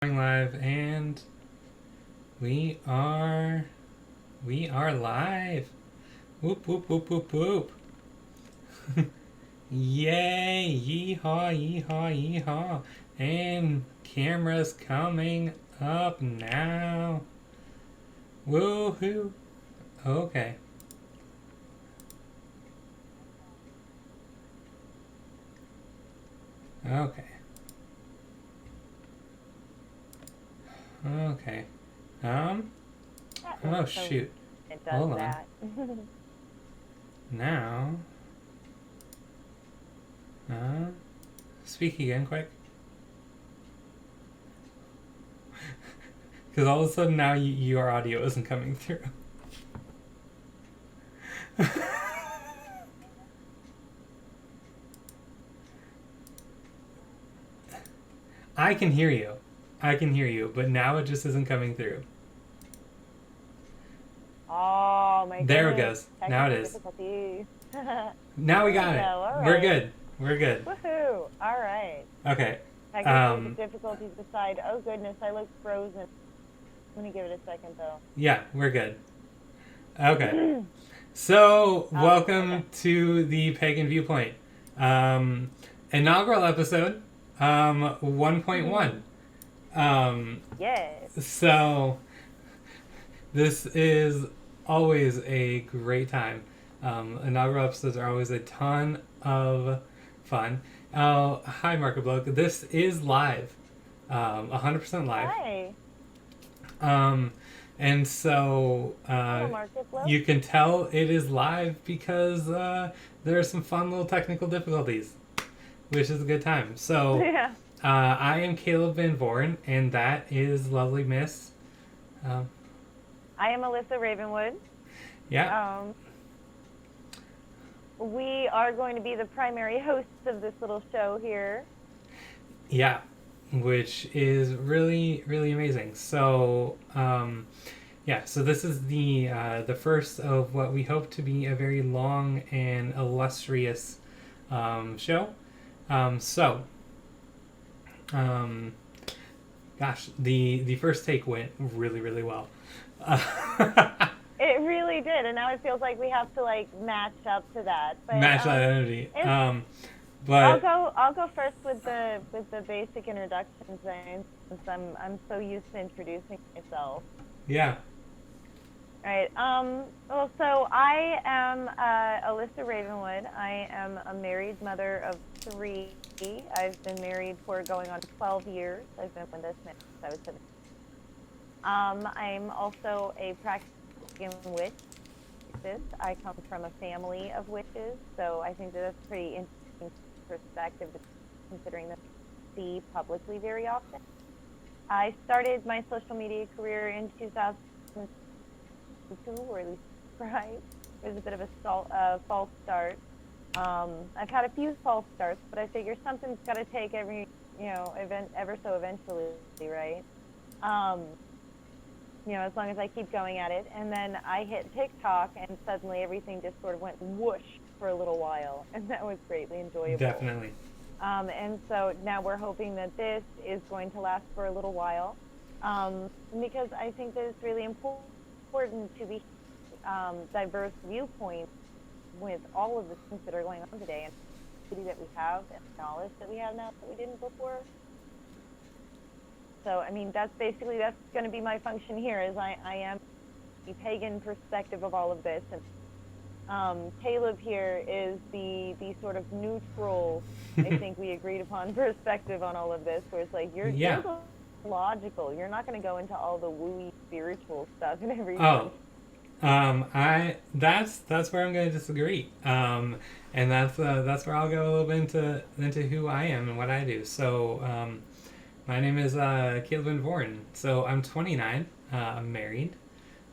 Live, and we are live. Whoop whoop whoop whoop whoop. Yay, yeehaw, yeehaw, yeehaw. And camera's coming up now. Woohoo. Okay. Okay. Okay. Oh shoot. It does Hold on. that. Now. Speak again quick. Because all of a sudden now your audio isn't coming through. I can hear you. But now it just isn't coming through. Oh my goodness. There it goes. Now it is. Now we got it. Right. We're good. Woohoo! All right. Okay. Technical difficulties aside. Oh goodness, I look frozen. I'm gonna give it a second though. Yeah, we're good. Okay. So, welcome to the Pagan Viewpoint. Inaugural episode 1.1. Yes. So, this is always a great time. Inaugural episodes are always a ton of fun. Hi, Market Bloke. This is live. 100% live. Hi. And so you can tell it is live because there are some fun little technical difficulties, which is a good time. So Yeah. I am Caleb Van Voren, and that is lovely Miss. I am Alyssa Ravenwood. Yeah. We are going to be the primary hosts of this little show here. Yeah, which is really, really amazing. So, so this is the first of what we hope to be a very long and illustrious show. The first take went really, really well. It really did, and now it feels like we have to match up to that. But, match that energy. But I'll go first with the basic introductions then, since I'm so used to introducing myself. Yeah. All right. Well, so I am Alyssa Ravenwood. I am a married mother of 3. I've been married for going on 12 years. I've been with this man since I was 7. I'm also a practicing witch. I come from a family of witches, so I think that's a pretty interesting perspective, considering that I see publicly very often. I started my social media career in 2002, or at least right. It was a bit of a false start. I've had a few false starts, but I figure something's got to take every event ever so eventually, right? As long as I keep going at it. And then I hit TikTok, and suddenly everything just sort of went whoosh for a little while, and that was greatly enjoyable. Definitely. And so now we're hoping that this is going to last for a little while, because I think that it's really important to be diverse viewpoints with all of the things that are going on today, and the that we have and the knowledge that we have now that we didn't before. So, I mean, that's going to be my function here, is I am the pagan perspective of all of this. And Caleb here is the sort of neutral, I think we agreed upon, perspective on all of this, where it's like, you're the logical. You're not going to go into all the wooey spiritual stuff and everything. Oh. That's where I'm going to disagree. And that's where I'll go a little bit into who I am and what I do. So, my name is Caleb Van Voren. So I'm 29. I'm married.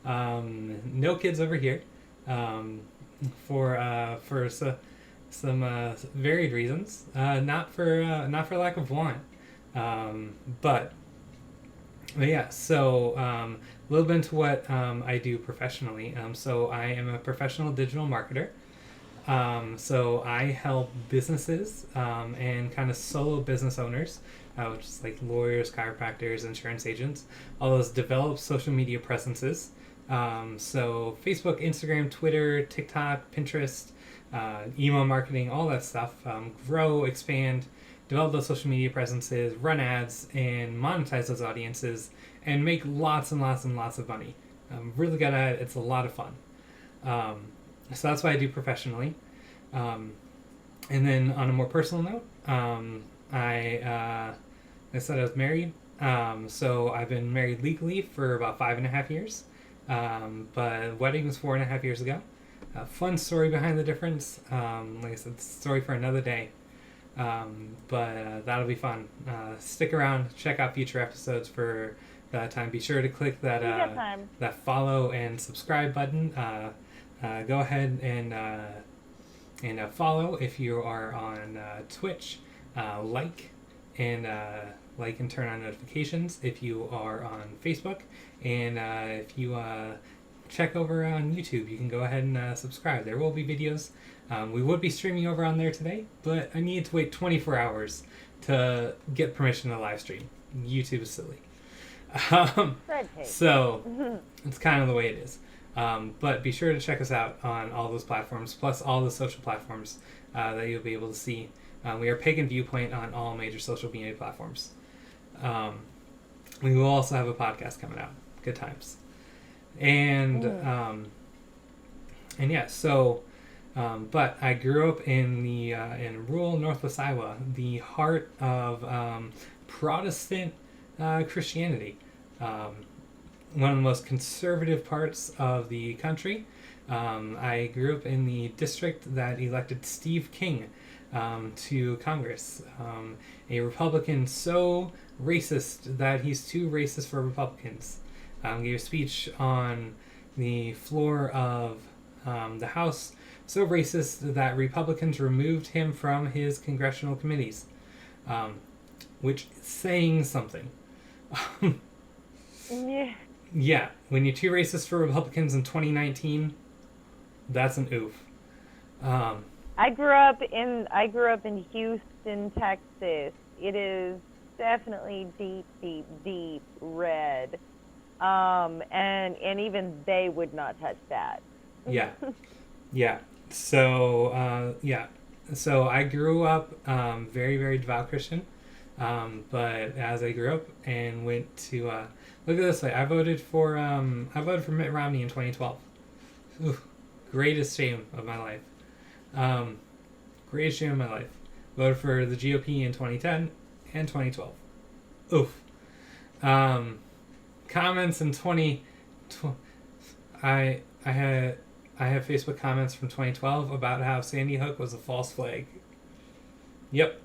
No kids over here. For some varied reasons. Not for lack of want. But yeah. So a little bit into what I do professionally. So I am a professional digital marketer. So I help businesses and kind of solo business owners, which is like lawyers, chiropractors, insurance agents, all those develop social media presences. So Facebook, Instagram, Twitter, TikTok, Pinterest, email marketing, all that stuff. Grow, expand, develop those social media presences, run ads, and monetize those audiences, and make lots and lots and lots of money. I'm really good at it. It's a lot of fun. So that's what I do professionally. And then on a more personal note, I said I was married. So I've been married legally for about 5.5 years. But wedding was 4.5 years ago. Fun story behind the difference. Like I said, story for another day. But that'll be fun. Stick around, check out future episodes for that time. Be sure to click that that follow and subscribe button. Go ahead and follow if you are on Twitch. Like and turn on notifications if you are on Facebook. And if you check over on YouTube, you can go ahead and subscribe. There will be videos. We would be streaming over on there today, but I needed to wait 24 hours to get permission to live stream. YouTube is silly. So it's kind of the way it is. But be sure to check us out on all those platforms, plus all the social platforms that you'll be able to see. We are Pagan Viewpoint on all major social media platforms. We will also have a podcast coming out. Good times. And yeah, so but I grew up in the in rural Northwest Iowa, the heart of Protestant Christianity. One of the most conservative parts of the country. I grew up in the district that elected Steve King to Congress, a Republican so racist that he's too racist for Republicans. Gave a speech on the floor of the House so racist that Republicans removed him from his congressional committees, which is saying something. Yeah. Yeah, when you're too racist for Republicans in 2019, that's an oof. I grew up in Houston, Texas. It is definitely deep red. And even they would not touch that. Yeah. Yeah. So So I grew up very, very devout Christian. But as I grew up and went to look at it this way, I voted for Mitt Romney in 2012. Oof, greatest shame of my life. Greatest shame of my life. Voted for the GOP in 2010 and 2012. Oof. Comments in 2012. I have Facebook comments from 2012 about how Sandy Hook was a false flag. Yep.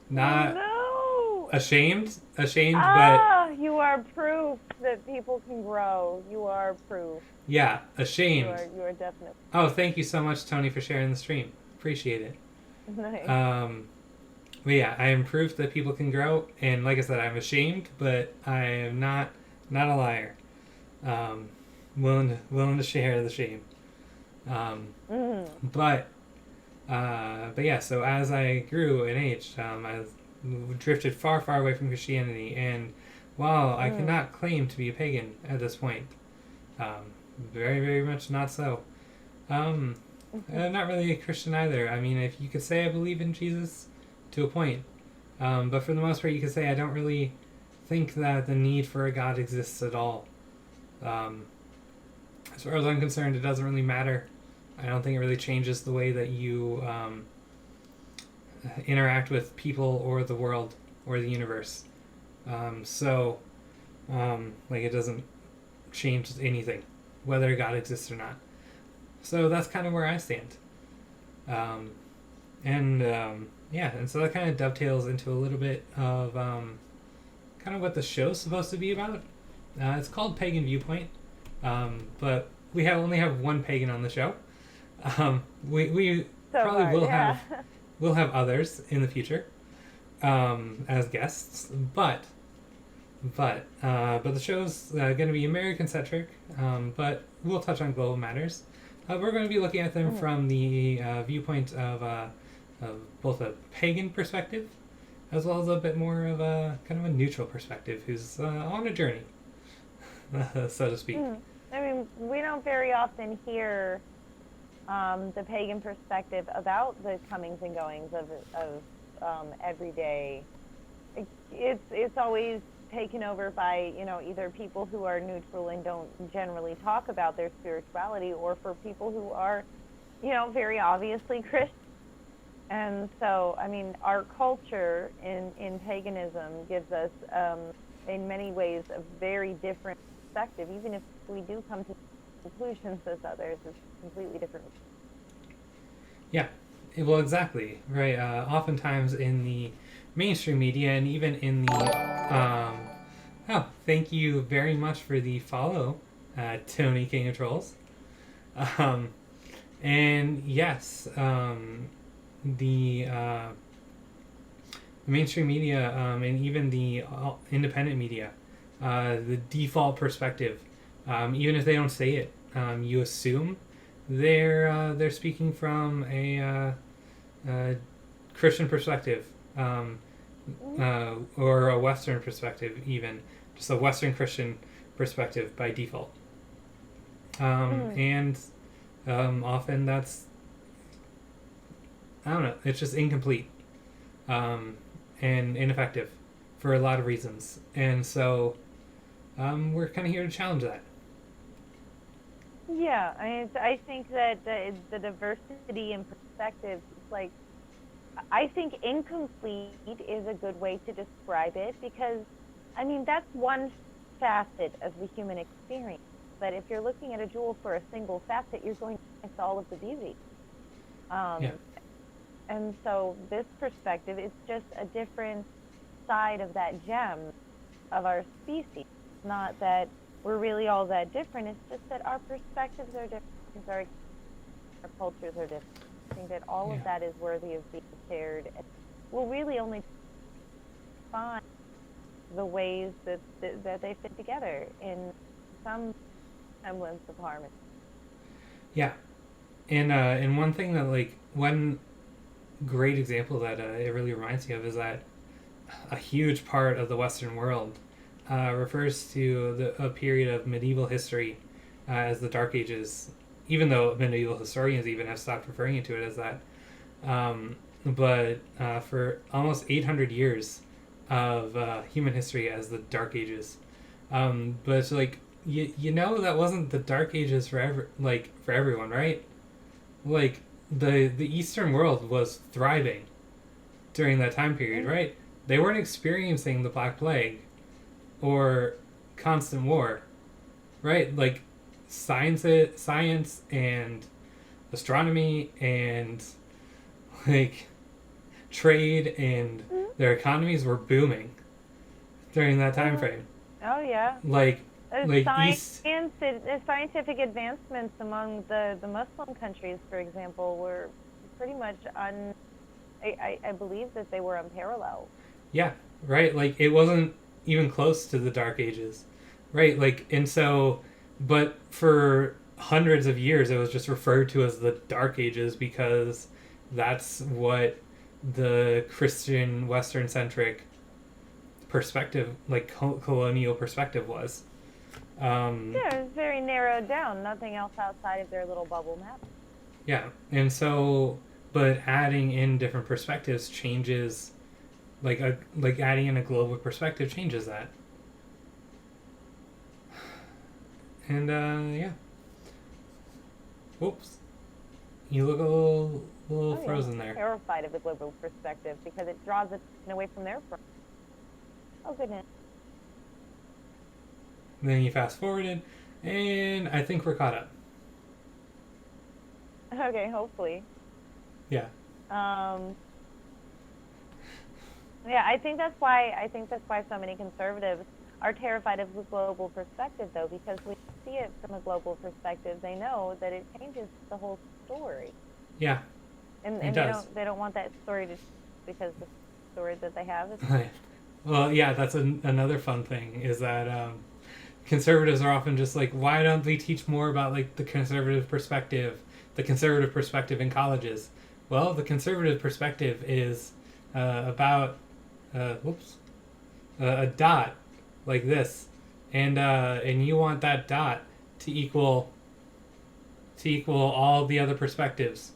Not ashamed, but you are proof that people can grow. You are proof. Yeah, ashamed. You are definitely. Oh, thank you so much, Tony, for sharing the stream. Appreciate it. Nice. But yeah, I am proof that people can grow, and like I said, I'm ashamed, but I am not a liar. Willing to share the shame. But yeah, so as I grew in age, I drifted far on from Christianity, and while I cannot claim to be a pagan at this point, very, very much not so. I'm not really a Christian either. I mean, if you could say I believe in Jesus, to a point. But for the most part, you could say I don't really think that the need for a God exists at all. As far as I'm concerned, it doesn't really matter. I don't think it really changes the way that you interact with people or the world or the universe. It doesn't change anything, whether God exists or not. So that's kind of where I stand. And so that kind of dovetails into a little bit of kind of what the show's supposed to be about. It's called Pagan Viewpoint, but we only have one pagan on the show. We so probably far, will have others in the future as guests, but the show's going to be American centric, but we'll touch on global matters. We're going to be looking at them from the viewpoint of both a pagan perspective as well as a bit more of a kind of a neutral perspective who's on a journey, so to speak. I mean, we don't very often hear the pagan perspective about the comings and goings of everyday. It's always taken over by, either people who are neutral and don't generally talk about their spirituality, or for people who are, very obviously Christian. And so, I mean, our culture in paganism gives us, in many ways, a very different perspective. Even if we do come to conclusions as others, it's completely different. Yeah, well, exactly, right. Oftentimes in the mainstream media and even in the... thank you very much for the follow, Tony King of Trolls. And yes, the mainstream media and even the independent media, the default perspective, even if they don't say it, you assume they're speaking from a Christian perspective, or a Western perspective, even just a Western Christian perspective by default. And often that's, I don't know, it's just incomplete and ineffective for a lot of reasons. And so we're kind of here to challenge that. Yeah, I think that the diversity in perspectives, like, I think incomplete is a good way to describe it, because, I mean, that's one facet of the human experience. But if you're looking at a jewel for a single facet, you're going to miss all of the beauty. And so this perspective is just a different side of that gem of our species. It's not that we're really all that different. It's just that our perspectives are different. Our cultures are different. I think that all of that is worthy of being shared. And we'll really only find the ways that they fit together in some semblance of harmony. Yeah. And one thing that, like, one great example that it really reminds me of is that a huge part of the Western world refers to a period of medieval history as the Dark Ages, even though medieval historians even have stopped referring to it as that. But for almost 800 years of human history as the Dark Ages. But it's like, that wasn't the Dark Ages for everyone, right? Like, the Eastern world was thriving during that time period, right? They weren't experiencing the Black Plague or constant war, right? Like, science and astronomy and, like, trade and their economies were booming during that time frame. Oh yeah. Scientific advancements among the Muslim countries, for example, were pretty much I believe that they were unparalleled. Yeah, right. Like, it wasn't even close to the Dark Ages, right? Like, and so, but for hundreds of years, it was just referred to as the Dark Ages because that's what the Christian Western-centric perspective, like colonial perspective, was. Yeah, it was very narrowed down. Nothing else outside of their little bubble map. Yeah, and so, but adding in different perspectives changes, like adding in a global perspective changes that. And yeah. Whoops. You look a little frozen there. I'm terrified of the global perspective because it draws it away from their front. Oh goodness. And then you fast forwarded, and I think we're caught up. Okay, hopefully. Yeah. Yeah, I think that's why so many conservatives are terrified of the global perspective, though, because we see it from a global perspective. They know that it changes the whole story. Yeah. And they don't want that story to, because the story that they have is. Well, yeah, that's another fun thing is that conservatives are often just like, why don't they teach more about like the conservative perspective in colleges? Well, the conservative perspective is about a dot like this, and you want that dot to equal all the other perspectives,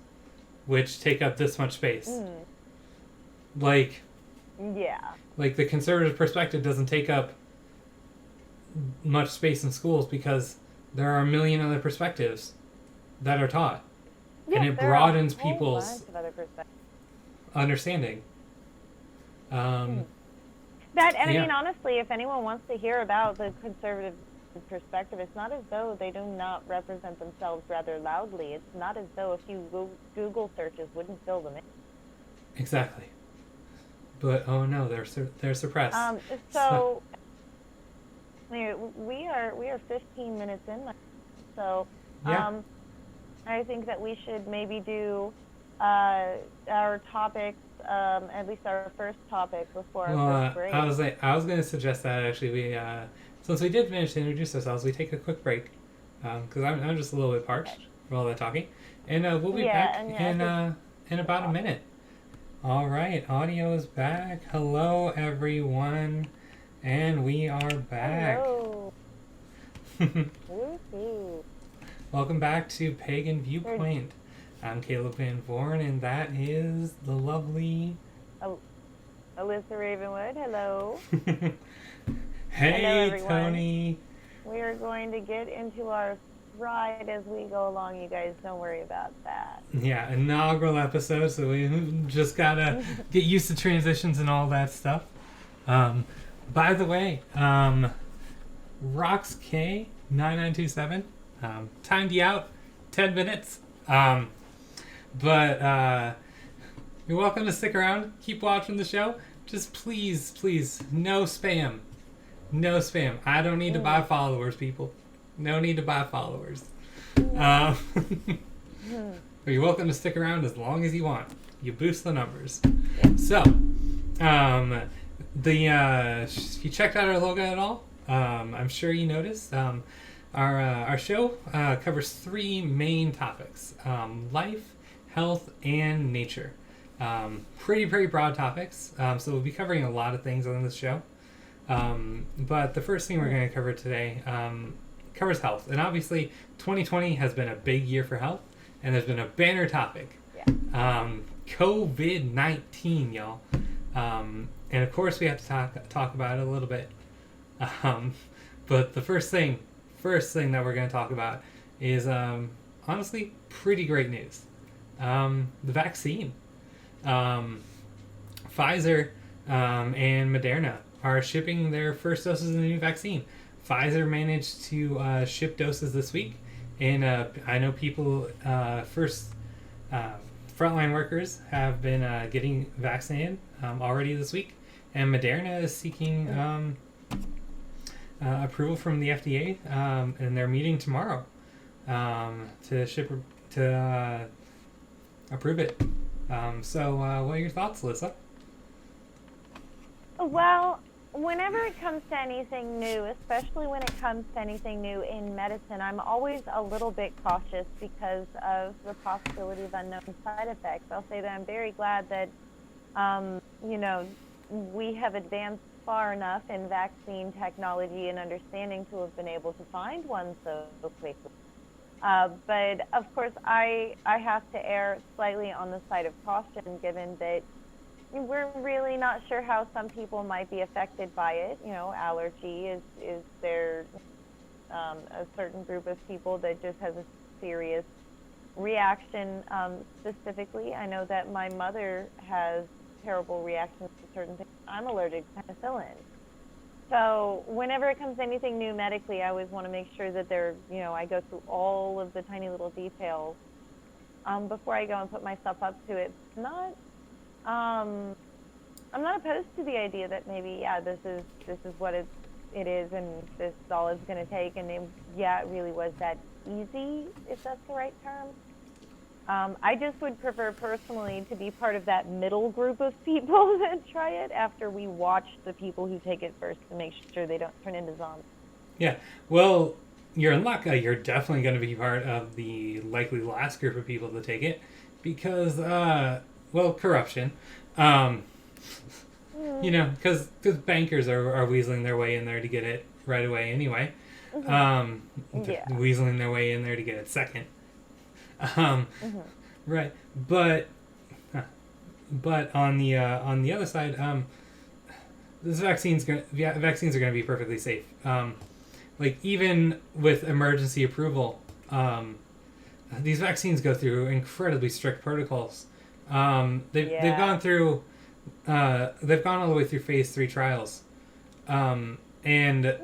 which take up this much space. Like, Yeah. like the conservative perspective doesn't take up much space in schools because there are a million other perspectives that are taught, and it broadens people's understanding. That, and I mean, honestly, if anyone wants to hear about the conservative perspective, it's not as though they do not represent themselves rather loudly. It's not as though a few Google searches wouldn't fill them in. Exactly. But oh no, they're suppressed. So we are 15 minutes in, so I think that we should maybe do our topics, at least our first topic before our first break. I was going to suggest that actually we since we did manage to introduce ourselves, we take a quick break because I'm just a little bit parched from all that talking, and we'll be back in about a minute. All right, audio is back. Hello, everyone, and we are back. Hello. Welcome back to Pagan Viewpoint. I'm Caleb Van Vorn, and that is the lovely Alyssa Ravenwood. Hello. Hey, hello, everyone. Tony. We are going to get into our ride as we go along, you guys. Don't worry about that. Yeah, inaugural episode, so we just gotta get used to transitions and all that stuff. By the way, Rox K 9927 timed you out 10 minutes. But you're welcome to stick around, keep watching the show. Just please, no spam. No spam. I don't need to buy followers, people. No need to buy followers. But you're welcome to stick around as long as you want. You boost the numbers. So, if you checked out our logo at all, I'm sure you noticed. Our show covers three main topics: life, health, and nature. Pretty broad topics. So we'll be covering a lot of things on this show. But the first thing we're going to cover today covers health. And obviously, 2020 has been a big year for health, and there's been a banner topic. COVID-19, y'all. And of course, we have to talk about it a little bit. But the first thing that we're going to talk about is honestly pretty great news. The vaccine. Pfizer and Moderna are shipping their first doses of the new vaccine. Pfizer managed to ship doses this week, and I know people, frontline workers have been getting vaccinated already this week, and Moderna is seeking approval from the FDA, and they're meeting tomorrow to approve it. So what are your thoughts, Alyssa? Well, whenever it comes to anything new, especially when it comes to anything new in medicine, I'm always a little bit cautious because of the possibility of unknown side effects. I'll say that I'm very glad that, we have advanced far enough in vaccine technology and understanding to have been able to find one so quickly. But of course, I have to err slightly on the side of caution, given that we're really not sure how some people might be affected by it. Allergy is there a certain group of people that just has a serious reaction specifically. I know that my mother has terrible reactions to certain things. I'm allergic to penicillin. So whenever it comes to anything new medically, I always want to make sure that I go through all of the tiny little details before I go and put myself up to it. I'm not opposed to the idea that maybe, this is what it is, and this is all it's going to take, and it really was that easy, if that's the right term. I just would prefer personally to be part of that middle group of people that try it after we watch the people who take it first to make sure they don't turn into zombies. Yeah. Well, you're in luck. You're definitely going to be part of the likely last group of people to take it because, well, corruption. Um, because bankers are weaseling their way in there to get it right away anyway. Yeah. Weaseling their way in there to get it second. Um, right. But on the other side, vaccines are going to be perfectly safe. Like even with emergency approval, these vaccines go through incredibly strict protocols. They've gone through they've gone all the way through phase 3 trials, and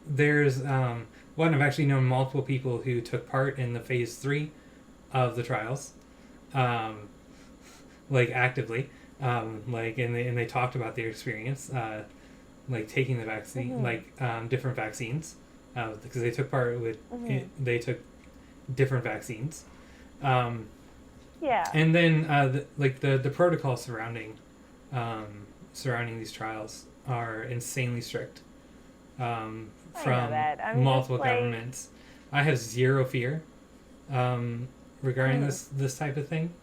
there's I've actually known multiple people who took part in the phase 3 of the trials, like actively, and they talked about their experience, like taking the vaccine, different vaccines, because they took part with they took different vaccines, and then the protocol surrounding these trials are insanely strict, from multiple governments. I have zero fear regarding this type of thing.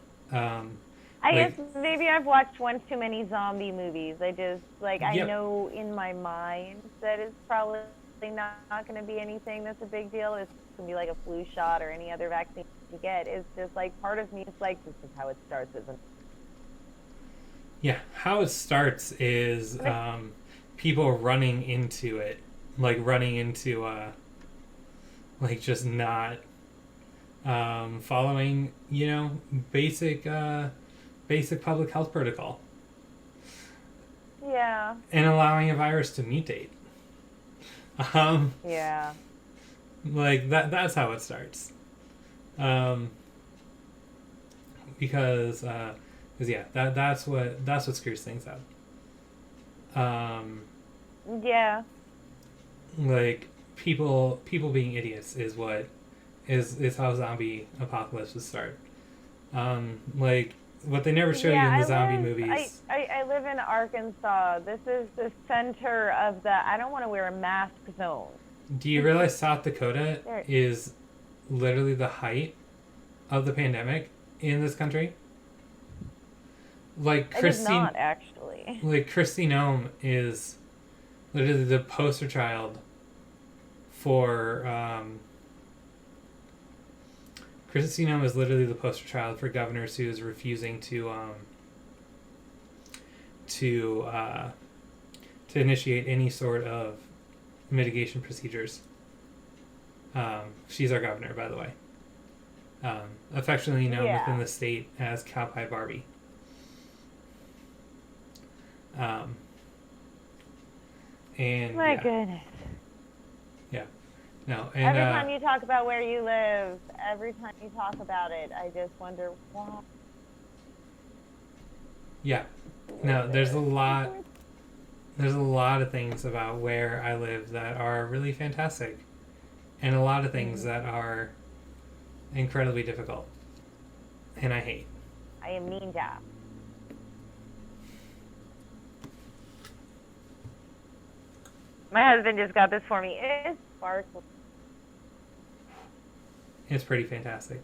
I guess maybe I've watched one too many zombie movies. I just I know in my mind that it's probably not going to be anything that's a big deal. It's going to be like a flu shot or any other vaccine you get. It's just part of me is this is how it starts, isn't it? Yeah, how it starts is people running into it, running into just not following basic public health protocol. Yeah. And allowing a virus to mutate. Yeah. That's how it starts. Because that's what screws things up. Yeah. People being idiots is how zombie apocalypses start. What they never show you in the zombie movies. I live in Arkansas. This is the center of the I don't want to wear a mask zone. Do you realize South Dakota is literally the height of the pandemic in this country? I did not, actually. Kristi Noem is literally the poster child for Kristi Noem is literally the poster child for governors who is refusing to initiate any sort of mitigation procedures. She's our governor, by the way. Affectionately known within the state as Cowpie Barbie. My goodness. Yeah. No. And every time you talk about where you live, every time you talk about it, I just wonder why. Yeah. No, there's a lot of things about where I live that are really fantastic, and a lot of things that are incredibly difficult, and I hate. I am mean job. My husband just got this for me. It's sparkles. It's pretty fantastic.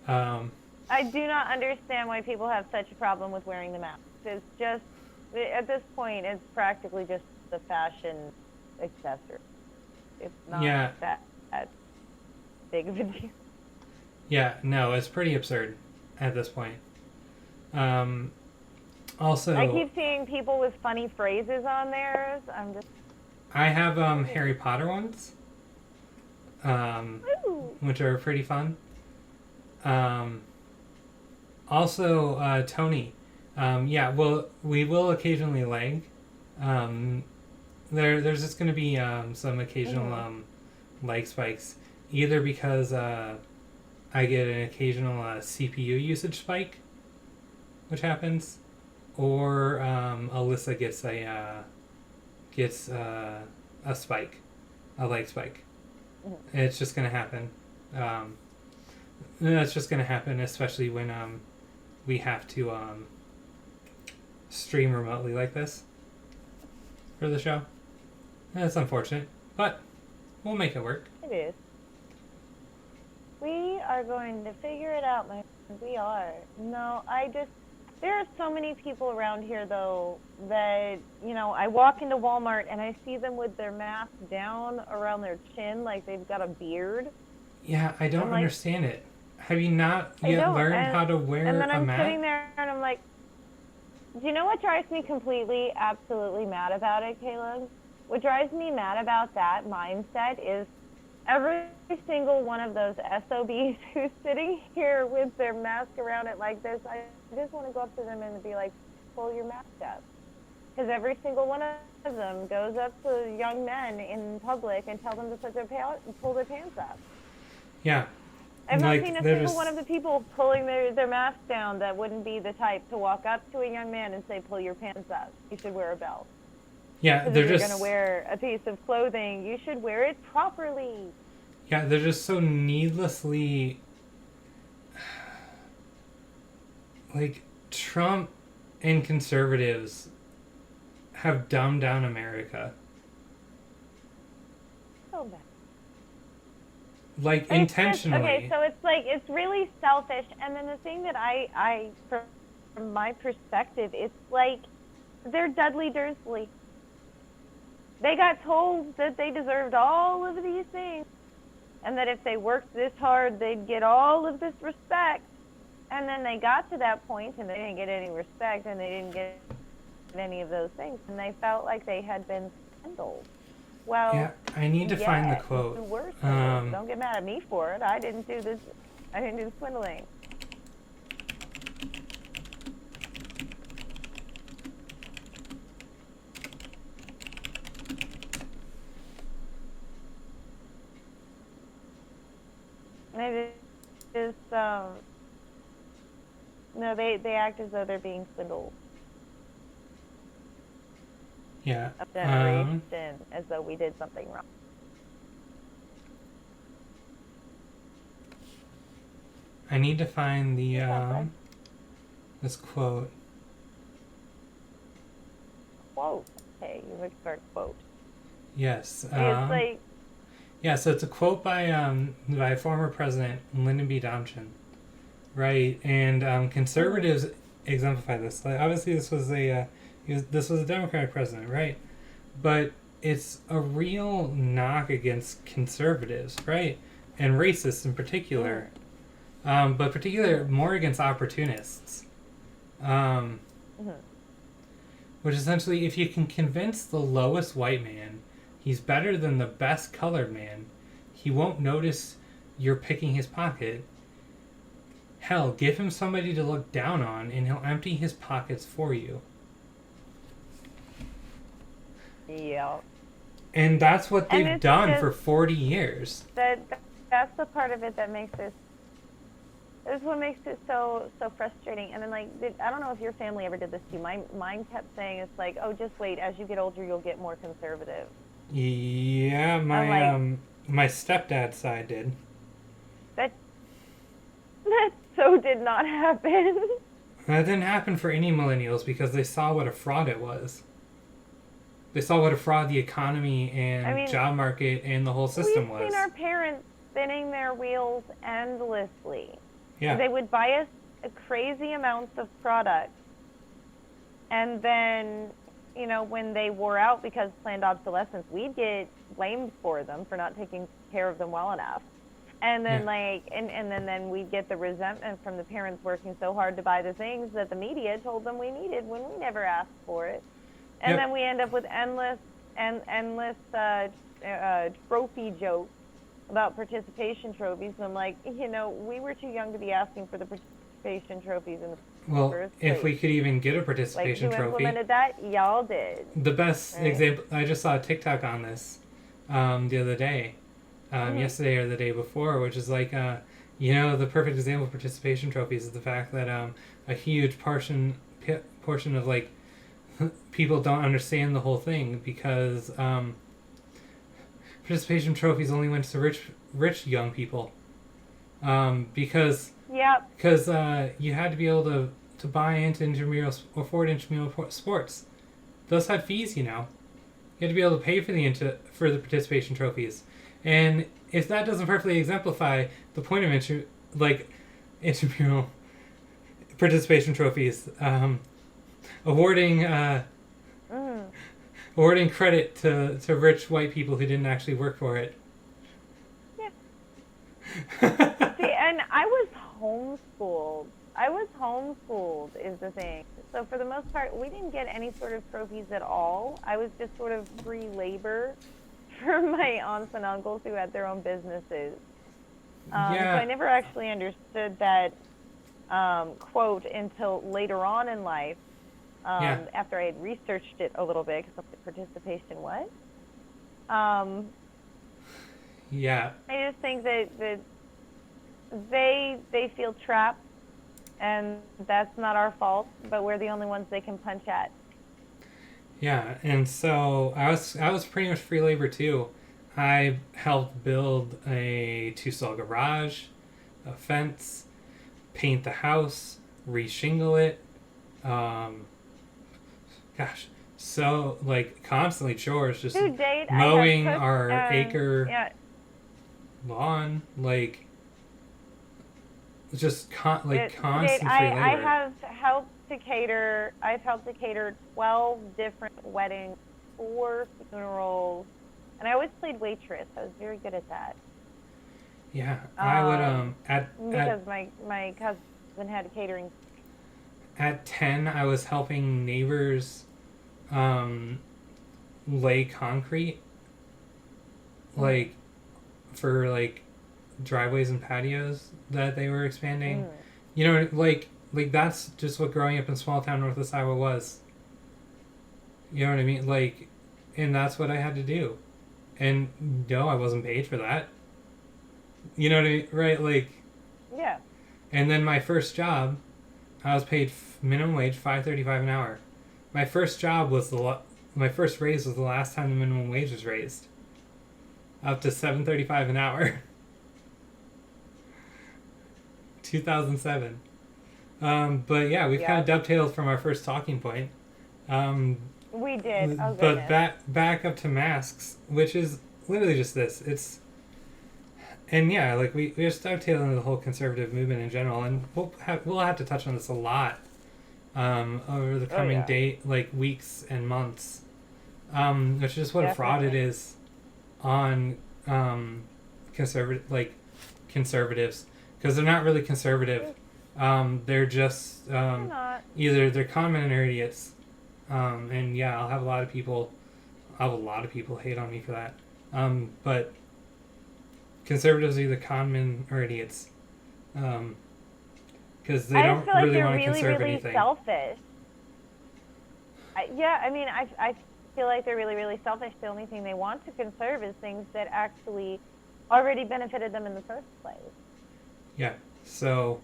I do not understand why people have such a problem with wearing the mask. It's just, at this point, it's practically just the fashion accessory. It's not that big of a deal. Yeah, no, it's pretty absurd at this point. Also, I keep seeing people with funny phrases on theirs. I have Harry Potter ones, which are pretty fun. Also, Tony. We will occasionally lag. There's just going to be some occasional lag spikes, either because I get an occasional CPU usage spike, which happens, or Alyssa gets a spike, a lag spike. It's just going to happen. That's just going to happen, especially when we have to stream remotely like this for the show. That's unfortunate, but we'll make it work. It is. We are going to figure it out, my friend. We are. No, there are so many people around here, though, that, I walk into Walmart and I see them with their mask down around their chin like they've got a beard. Yeah, I don't understand it. Have you not yet learned how to wear a mask? And then I'm sitting there and I'm like, do you know what drives me completely, absolutely mad about it, Caleb? What drives me mad about that mindset is every single one of those SOBs who's sitting here with their mask around it like this, I just want to go up to them and be like, pull your mask up. Because every single one of them goes up to young men in public and tell them to pull their pants up. Yeah. I've not seen a single one of the people pulling their mask down that wouldn't be the type to walk up to a young man and say, pull your pants up. You should wear a belt. Yeah, Because if you're going to wear a piece of clothing, you should wear it properly. Yeah, they're just so needlessly... Like, Trump and conservatives have dumbed down America. So bad. Like, intentionally. Okay, so it's really selfish. And then the thing that I from my perspective, it's like they're Dudley Dursley. They got told that they deserved all of these things, and that if they worked this hard, they'd get all of this respect. And then they got to that point, and they didn't get any respect, and they didn't get any of those things, and they felt like they had been swindled. Well, yeah, I need to find the quote. Don't get mad at me for it. I didn't do this. I didn't do the swindling. It is, no, they act as though they're being swindled. Yeah. A generation, as though we did something wrong. I need to find the this quote. Quote. Okay, you look for a quote. Yes. It's like. Yeah, so it's a quote by former President Lyndon B. Johnson, right? And conservatives exemplify this. Like, obviously, this was a Democratic president, right? But it's a real knock against conservatives, right? And racists in particular, but particularly more against opportunists. Which essentially, if you can convince the lowest white man he's better than the best colored man, he won't notice you're picking his pocket. Hell, give him somebody to look down on, and he'll empty his pockets for you. Yeah. And that's what they've done for 40 years. That's the part of it that makes this. This is what makes it so frustrating. And then, like, I don't know if your family ever did this to you. Mine kept saying, it's like, oh, just wait. As you get older, you'll get more conservative. Yeah, my stepdad's side did. That so did not happen. That didn't happen for any millennials because they saw what a fraud it was. They saw what a fraud the economy and job market and the whole system was. We've seen our parents spinning their wheels endlessly. Yeah. They would buy us crazy amounts of product, and then, when they wore out because planned obsolescence, we'd get blamed for them for not taking care of them well enough. And then and then we'd get the resentment from the parents working so hard to buy the things that the media told them we needed when we never asked for it. And then we end up with endless trophy jokes about participation trophies. And I'm like, we were too young to be asking for the participation trophies in the first place. If we could even get a participation trophy. Who implemented that? Y'all did. The best example, I just saw a TikTok on this the other day, yesterday or the day before, which is like, the perfect example of participation trophies is the fact that a huge portion of, like, people don't understand the whole thing because participation trophies only went to rich young people. Because you had to be able to buy into afford intramural sports. Those had fees, You have to be able to pay for the participation trophies, and if that doesn't perfectly exemplify the point of intramural participation trophies, awarding awarding credit to rich white people who didn't actually work for it. Yeah. See, and I was homeschooled. Is the thing. So for the most part, we didn't get any sort of trophies at all. I was just sort of free labor for my aunts and uncles who had their own businesses. So I never actually understood that quote until later on in life, after I had researched it a little bit, because participation was. I just think that they feel trapped, and that's not our fault, but we're the only ones they can punch at. Yeah, and so I was pretty much free labor too. I helped build a 2-stall garage, a fence, paint the house, re-shingle it. So like constantly chores, just mowing our acre lawn, like just constant free labor. I've helped to cater 12 different weddings, 4 funerals, and I always played waitress. I was very good at that. Yeah, I would because my cousin had a catering. At 10, I was helping neighbors lay concrete, like for like driveways and patios that they were expanding. You know, like that's just what growing up in small town Northwest Iowa was. You know what I mean? Like, and that's what I had to do. And no, I wasn't paid for that. You know what I mean? Right? Like, yeah. And then my first job, I was paid minimum wage, $5.35 an hour. My first job was my first raise was the last time the minimum wage was raised, up to $7.35 an hour. 2007. But yeah, we've kind of dovetailed from our first talking point. We did. Oh, but back up to masks, which is literally just this. Like we just dovetailed into the whole conservative movement in general, and we'll have to touch on this a lot over the coming weeks and months, which is what a fraud it is on conservatives, because they're not really conservative. They're just either they're con men or idiots, and I'll have a lot of people hate on me for that, but conservatives are either con men or idiots, because they don't really want to conserve anything. Selfish. I feel like they're really, really selfish. The only thing they want to conserve is things that actually already benefited them in the first place. Yeah. So,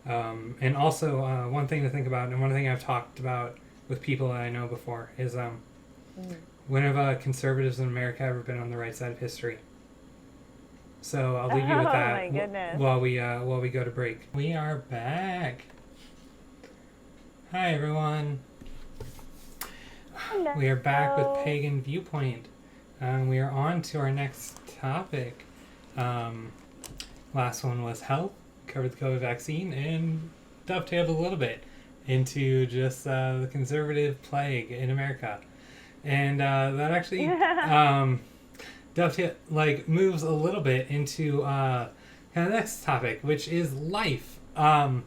and also one thing to think about, and one thing I've talked about with people that I know before is when have conservatives in America ever been on the right side of history? So I'll leave you with that. Oh my goodness. While we go to break. We are back. Hi everyone. Hello. We are back with Pagan Viewpoint. We are on to our next topic. Last one was health, covered the COVID vaccine, and dovetailed a little bit into just the conservative plague in America. And that actually moves a little bit into kind of the next topic, which is life. And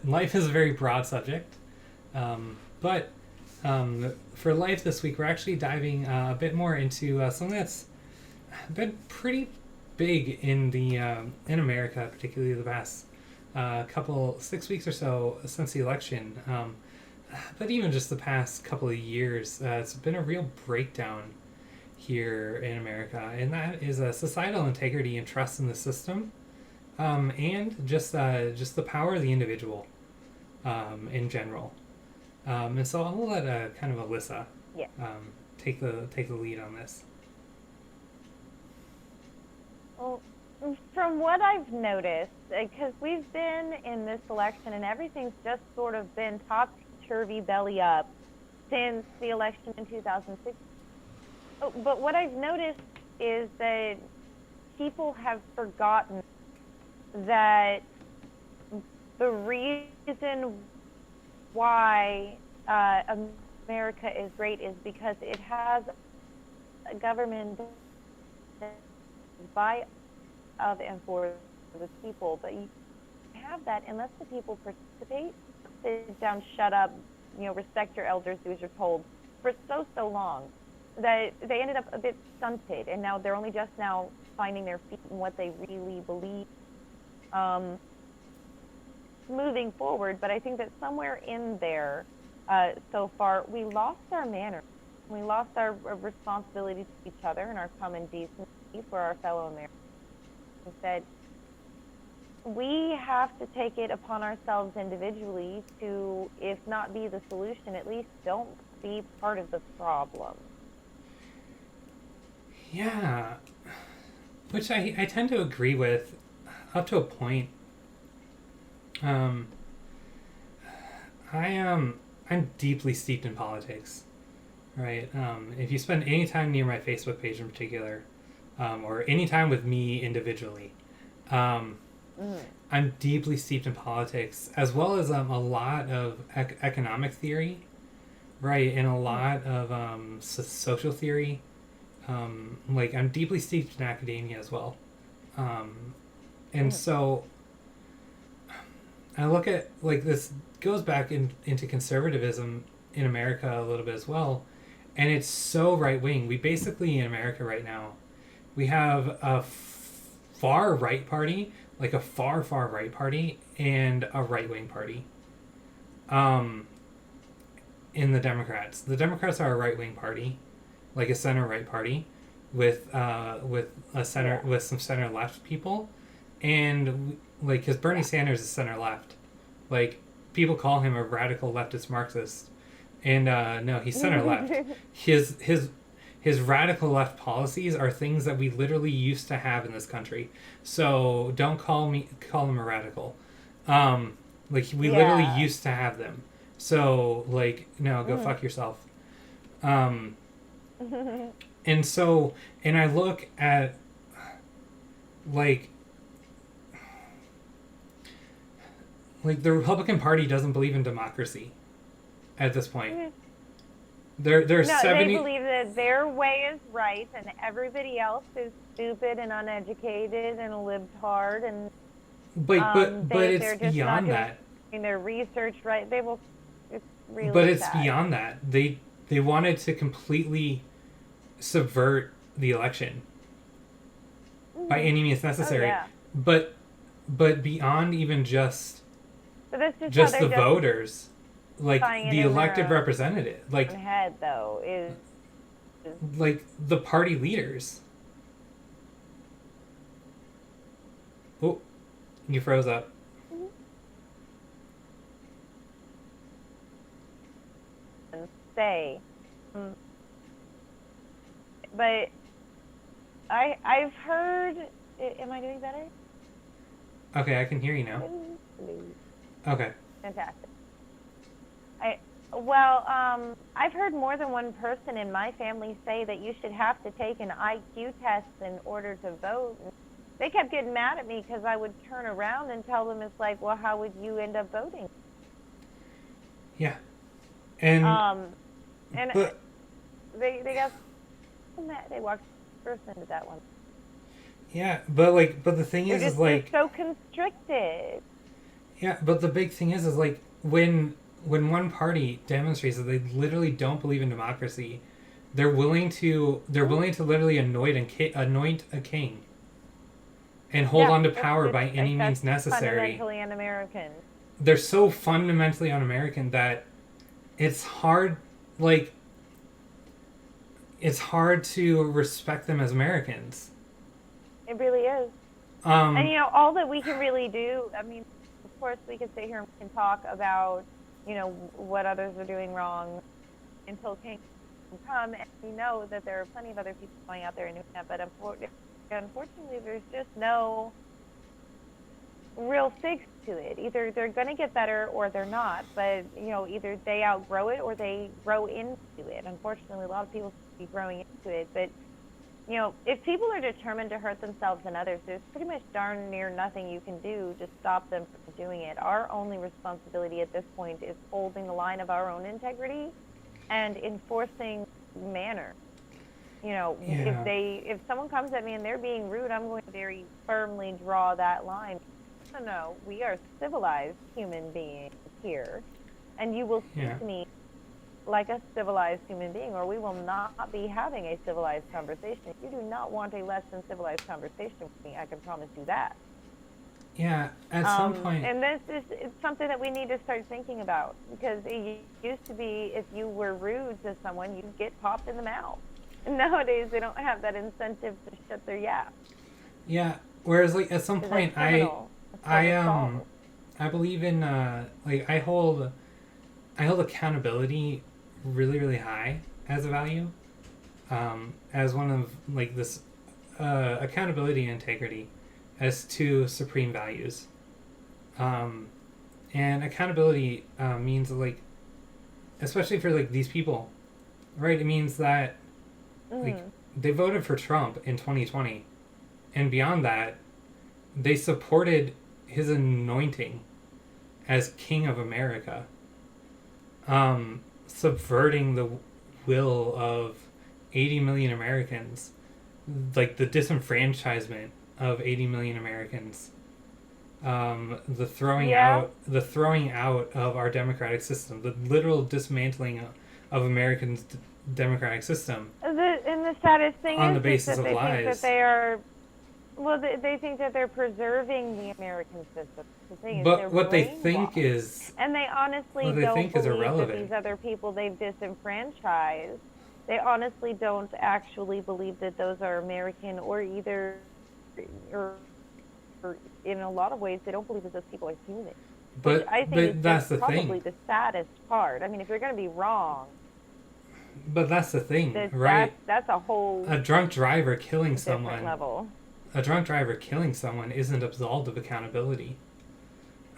life is a very broad subject. But for life this week, we're actually diving a bit more into something that's been pretty big in America, particularly the past 6 weeks or so since the election. But even just the past couple of years, it's been a real breakdown here in America, and that is societal integrity and trust in the system, and just the power of the individual in general. And so I'll let kind of Alyssa take the lead on this. Well, from what I've noticed, because we've been in this election and everything's just sort of been topsy-turvy, belly up since the election in 2016. but what I've noticed is that people have forgotten that the reason why America is great is because it has a government by, of, and for the people. But you have that unless the people participate, sit down, shut up, respect your elders, do as you're told, for so long, that they ended up a bit stunted, and now they're only just now finding their feet in what they really believe, moving forward. But I think that somewhere in there, so far, we lost our manners. We lost our responsibility to each other and our common decency for our fellow Americans. Instead, we have to take it upon ourselves individually to, if not be the solution, at least don't be part of the problem. Yeah, which I tend to agree with up to a point. I'm deeply steeped in politics, right? If you spend any time near my Facebook page in particular, or any time with me individually, I'm deeply steeped in politics, as well as a lot of economic theory, right, and a lot of social theory. Like, I'm deeply steeped in academia as well. And so I look at, like, this goes back into conservatism in America a little bit as well. And it's so right-wing. We basically, in America right now, we have a far right party, like a far right party, and a right-wing party. In the Democrats. The Democrats are a right-wing party, like a center-right party, with a center, with some center-left people, and like, because Bernie Sanders is center-left, like, people call him a radical leftist Marxist, and no, he's center-left. His radical left policies are things that we literally used to have in this country. So don't call him a radical. Like, we literally used to have them. So, like, no, go fuck yourself. And so, and I look at, like the Republican Party doesn't believe in democracy at this point. They're 70. They believe that their way is right and everybody else is stupid and uneducated and libtard, and but it's beyond that. In their research, right? They will. It's really. But it's sad. beyond that. They wanted to completely subvert the election by any means necessary. But beyond even just the voters, like the elected representative, like head though is like the party leaders. Oh, you froze up. Say, but I've heard. Am I doing better? Okay, I can hear you now. Okay. Fantastic. I've heard more than one person in my family say that you should have to take an IQ test in order to vote. They kept getting mad at me because I would turn around and tell them, it's like, well, how would you end up voting? Yeah. And but, they got mad. They walked first into that one. Yeah, but the thing is like, so constricted. Yeah, but the big thing is like, when one party demonstrates that they literally don't believe in democracy, they're willing to literally anoint a king and hold on to power by any means necessary. Fundamentally un-American. They're so fundamentally un-American that it's hard, like, it's hard to respect them as Americans. It really is. And all that we can really do, I mean, of course we can sit here and we can talk about, what others are doing wrong until King can come, and we know that there are plenty of other people going out there and doing that, but unfortunately there's just no real fix to it. Either they're going to get better or they're not. But, either they outgrow it or they grow into it. Unfortunately, a lot of people seem to be growing into it. But, if people are determined to hurt themselves and others, there's pretty much darn near nothing you can do to stop them from doing it. Our only responsibility at this point is holding the line of our own integrity and enforcing manner. Yeah. If someone comes at me and they're being rude, I'm going to very firmly draw that line. No, we are civilized human beings here, and you will speak to me like a civilized human being, or we will not be having a civilized conversation. You do not want a less than civilized conversation with me, I can promise you that. Yeah, at some point. And it's something that we need to start thinking about, because it used to be if you were rude to someone, you'd get popped in the mouth. And nowadays, they don't have that incentive to shut their yap. Yeah, whereas like at some point, I believe in I hold accountability really, really high as a value, as one of like this accountability and integrity as two supreme values, and accountability means like, especially for like these people, right? It means that like they voted for Trump in 2020, and beyond that, they supported his anointing as King of America, subverting the will of 80 million Americans, like the disenfranchisement of 80 million Americans, the throwing out of our democratic system, the literal dismantling of Americans' democratic system. And the saddest thing on is the basis that they of lies. think that they are. Well, they think that they're preserving the American system. The thing is, But what they think is, and they honestly what they don't think is believe that irrelevant. these other people they've disenfranchised. They honestly don't actually believe that those are American, or in a lot of ways, they don't believe that those people are human. But I think that's the probably thing. the saddest part. I mean, if you're going to be wrong, But that's the thing, right? That's a whole A drunk driver killing different someone. level. A drunk driver killing someone isn't absolved of accountability.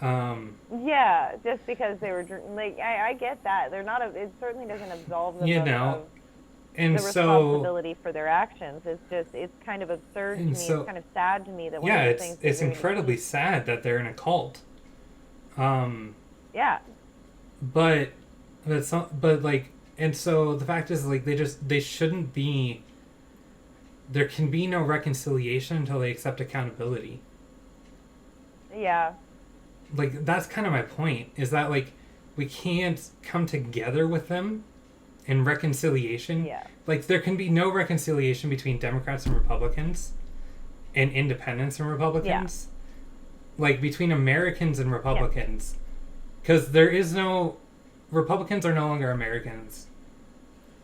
Yeah, just because they were like, I get that they're not. It certainly doesn't absolve them of and the responsibility for their actions. It's kind of absurd to me. It's kind of sad to me that one of the things it's incredibly sad that they're in a cult. Yeah. But like, and so the fact is, like, they shouldn't be. There can be no reconciliation until they accept accountability. Yeah. Like, that's kind of my point, is that, like, we can't come together with them in reconciliation. Yeah. Like, there can be no reconciliation between Democrats and Republicans, and independents and Republicans. Yeah. Like, between Americans and Republicans. Because there is no... Republicans are no longer Americans,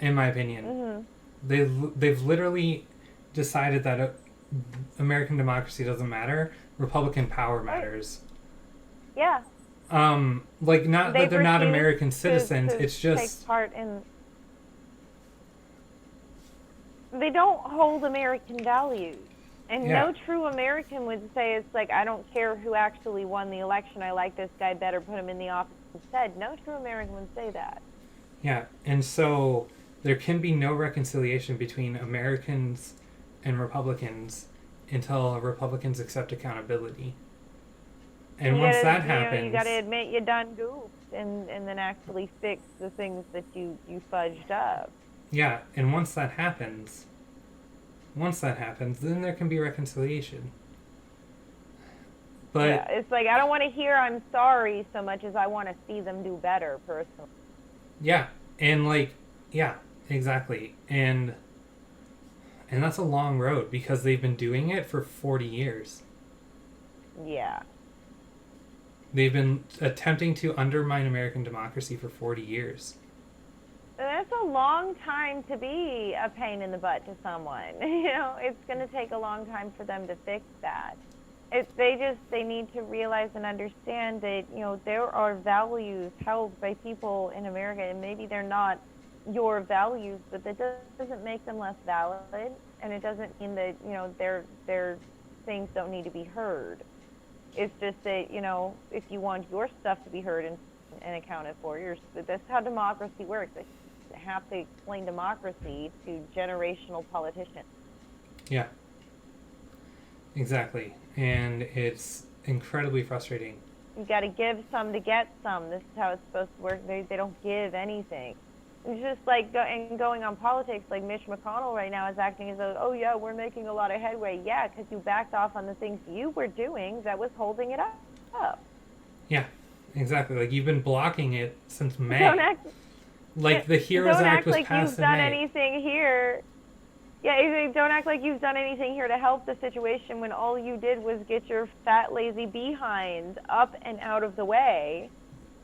in my opinion. Mm-hmm. They've literally decided that American democracy doesn't matter. Republican power matters. Yeah. Like, not that they're not American citizens. It's just take part in. They don't hold American values, and no true American would say it's like, I don't care who actually won the election. I like this guy better. Put him in the office instead. No true American would say that. Yeah, and so there can be no reconciliation between Americans and Republicans until Republicans accept accountability. And once that happens... you got to admit you done goofed and then actually fix the things that you fudged up. Yeah, and once that happens, then there can be reconciliation. But yeah, it's like, I don't want to hear I'm sorry so much as I want to see them do better, personally. Yeah, and like, yeah, exactly. And that's a long road, because they've been doing it for 40 years. Yeah. They've been attempting to undermine American democracy for 40 years. That's a long time to be a pain in the butt to someone. It's going to take a long time for them to fix that. They need to realize and understand that, there are values held by people in America, and maybe they're not your values, but that doesn't make them less valid, and it doesn't mean that, their things don't need to be heard. It's just that, if you want your stuff to be heard and accounted for, that's how democracy works. I have to explain democracy to generational politicians. Yeah, exactly. And it's incredibly frustrating. You got to give some to get some. This is how it's supposed to work. They don't give anything. It's just like going on politics, like Mitch McConnell right now is acting as though, oh yeah, we're making a lot of headway. Yeah, because you backed off on the things you were doing that was holding it up. Yeah, exactly. Like, you've been blocking it since May. Like the Heroes Act was like passed in May. Don't act like you've done May. anything here. Yeah, don't act like you've done anything here to help the situation when all you did was get your fat, lazy behind up and out of the way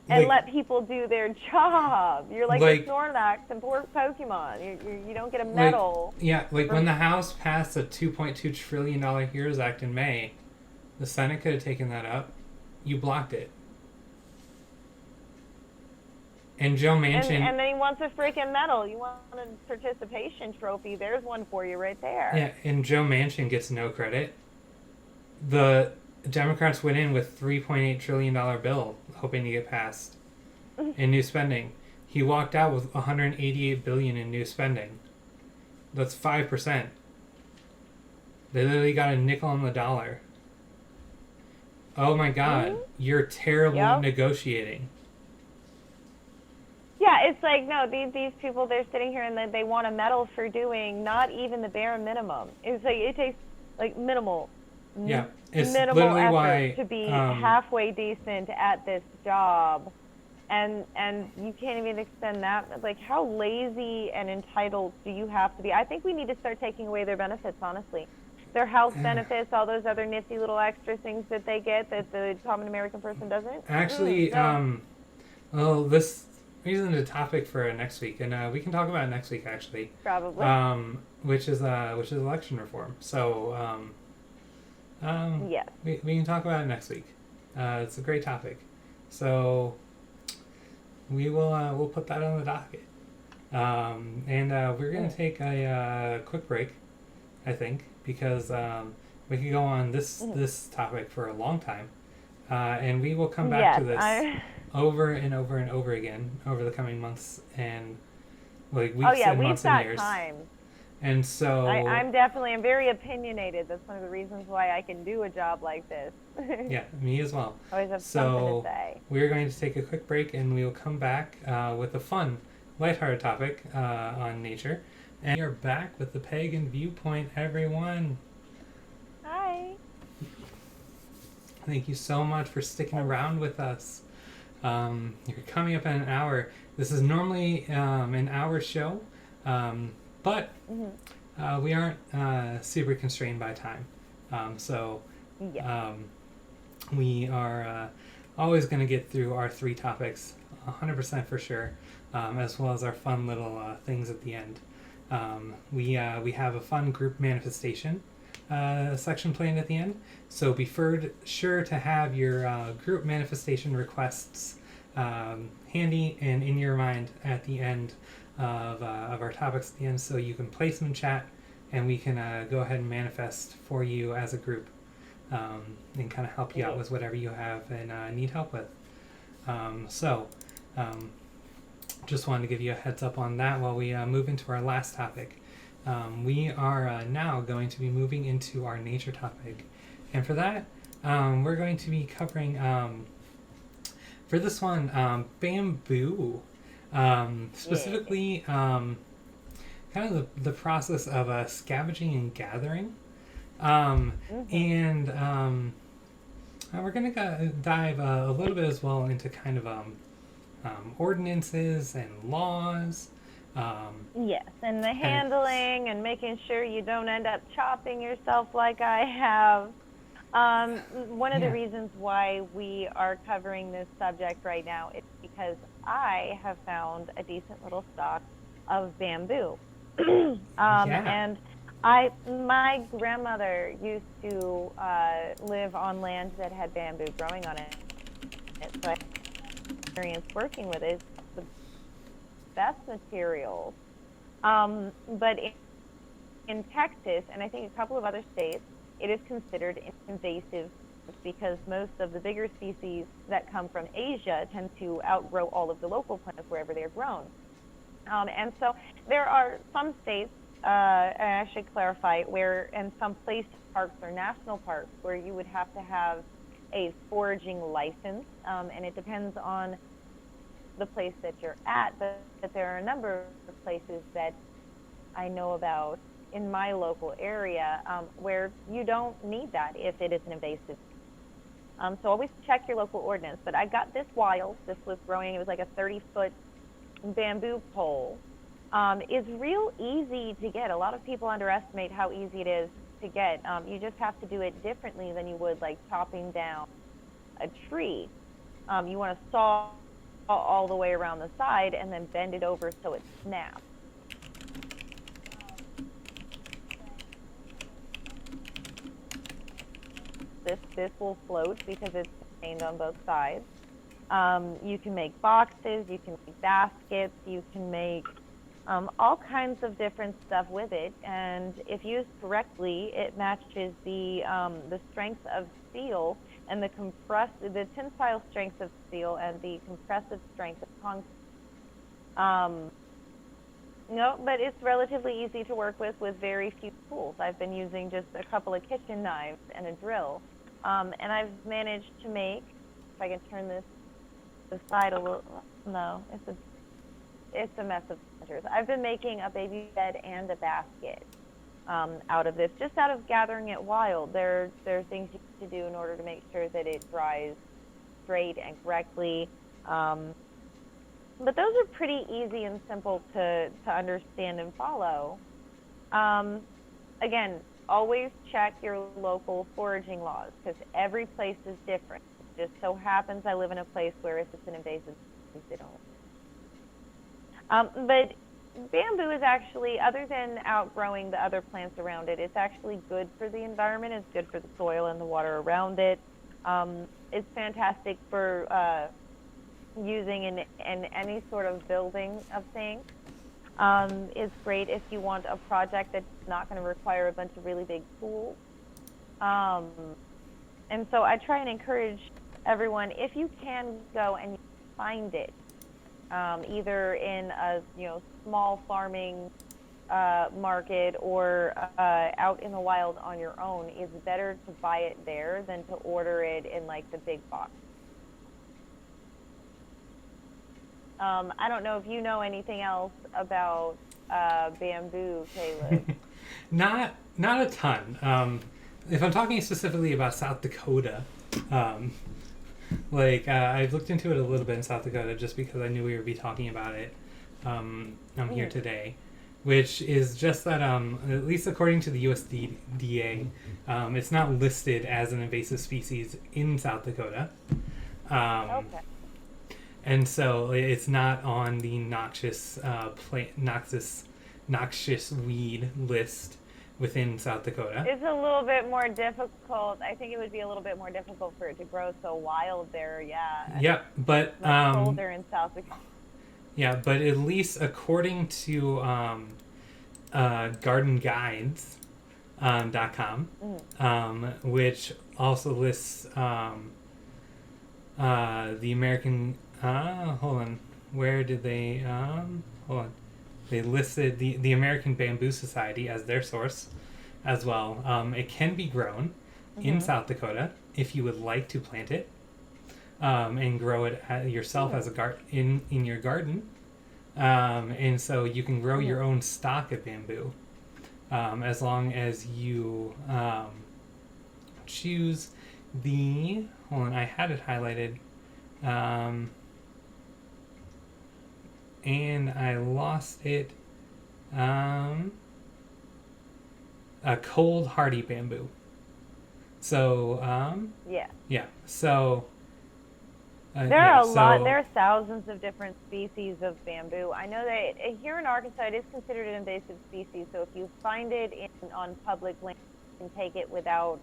and let people do their job. You're like the Snorlax and poor Pokemon. You don't get a medal. When the House passed a $2.2 trillion Heroes Act in May, the Senate could have taken that up. You blocked it. And Joe Manchin... And then he wants a freaking medal. You want a participation trophy. There's one for you right there. Yeah, and Joe Manchin gets no credit. The Democrats went in with $3.8 trillion bill, hoping to get passed in new spending. He walked out with $188 billion in new spending. That's 5%. They literally got a nickel on the dollar. Oh my God, you're terrible at negotiating. Yeah, it's like, no, these people, they're sitting here and they want a medal for doing not even the bare minimum. It's like, it takes, like, minimal it's minimal literally effort why, to be halfway decent at this job. And you can't even extend that. Like, how lazy and entitled do you have to be? I think we need to start taking away their benefits, honestly. Their health benefits, all those other nifty little extra things that they get that the common American person doesn't. Actually, well, this isn't a topic for next week, and we can talk about it next week, actually. Probably. Which is election reform. So, yes. we can talk about it next week. It's a great topic. So, we'll put that on the docket. And we're gonna take a quick break, I think, because we could go on this topic for a long time, and we will come back to this over and over and over again over the coming months and weeks and months and years. We've got time. And so I'm very opinionated. That's one of the reasons why I can do a job like this. Yeah, me as well. I always have something to say. We're going to take a quick break, and we will come back with a fun, lighthearted topic on nature. And we are back with the Pagan Viewpoint, everyone. Hi. Thank you so much for sticking around with us. You're coming up in an hour. This is normally an hour show, but we aren't super constrained by time. We are always going to get through our 3 topics 100% for sure, as well as our fun little things at the end. We have a fun group manifestation section planned at the end, so be sure to have your group manifestation requests handy and in your mind at the end of our topics at the end, so you can place them in chat and we can go ahead and manifest for you as a group, and kind of help you out with whatever you have and need help with. Just wanted to give you a heads up on that while we move into our last topic. We are now going to be moving into our nature topic. And for that, we're going to be covering, for this one, bamboo. Specifically, kind of the process of scavenging and gathering. And we're going to dive a little bit as well into kind of ordinances and laws. Yes, and the handling and making sure you don't end up chopping yourself like I have. One of the reasons why we are covering this subject right now is because I have found a decent little stock of bamboo. And my grandmother used to live on land that had bamboo growing on it. So I had experience working with it. The best material. But in Texas, and I think a couple of other states, it is considered an invasive because most of the bigger species that come from Asia tend to outgrow all of the local plants wherever they're grown. And so there are some states, and I should clarify, where in some place parks or national parks where you would have to have a foraging license, and it depends on the place that you're at, but there are a number of places that I know about in my local area where you don't need that if it is an invasive. So always check your local ordinance. But I got this wild. This was growing. It was like a 30-foot bamboo pole. It's real easy to get. A lot of people underestimate how easy it is to get. You just have to do it differently than you would like chopping down a tree. You want to saw all the way around the side and then bend it over so it snaps. This will float because it's contained on both sides. You can make boxes, you can make baskets, you can make all kinds of different stuff with it. And if used correctly, it matches the strength of steel and the tensile strength of steel and the compressive strength of concrete. No, but it's relatively easy to work with very few tools. I've been using just a couple of kitchen knives and a drill. And I've managed to make, if I can turn this aside a little, no, it's a mess of splinters. I've been making a baby bed and a basket out of this, just out of gathering it wild. There are things you have to do in order to make sure that it dries straight and correctly. But those are pretty easy and simple to understand and follow. Again, always check your local foraging laws because every place is different. It just so happens I live in a place where if it's an invasive species, they don't. But bamboo is actually, other than outgrowing the other plants around it, it's actually good for the environment. It's good for the soil and the water around it. It's fantastic for using in any sort of building of things. It's great if you want a project that's not going to require a bunch of really big tools. And so I try and encourage everyone, if you can go and find it, either in a small farming market or out in the wild on your own, it's better to buy it there than to order it in like the big box. I don't know if you know anything else about bamboo, Caleb. Not a ton. If I'm talking specifically about South Dakota, I've looked into it a little bit in South Dakota just because I knew we would be talking about it. I'm here today, which is just that at least according to the USDA, it's not listed as an invasive species in South Dakota. Okay. And so it's not on the noxious weed list within South Dakota. It's a little bit more difficult. I think it would be a little bit more difficult for it to grow so wild there. Yeah. Yeah, but much colder in South Dakota. Yeah, but at least according to GardenGuides.com, which also lists the American. Hold on. Where did they? Hold on. They listed the American Bamboo Society as their source as well. It can be grown in South Dakota if you would like to plant it and grow it yourself as in your garden. And so you can grow your own stock of bamboo as long as you choose the. Hold on. I had it highlighted. And I lost it. A cold hardy bamboo. So yeah. So there are thousands of different species of bamboo. I know that here in Arkansas it is considered an invasive species. So if you find it on public land, you can take it without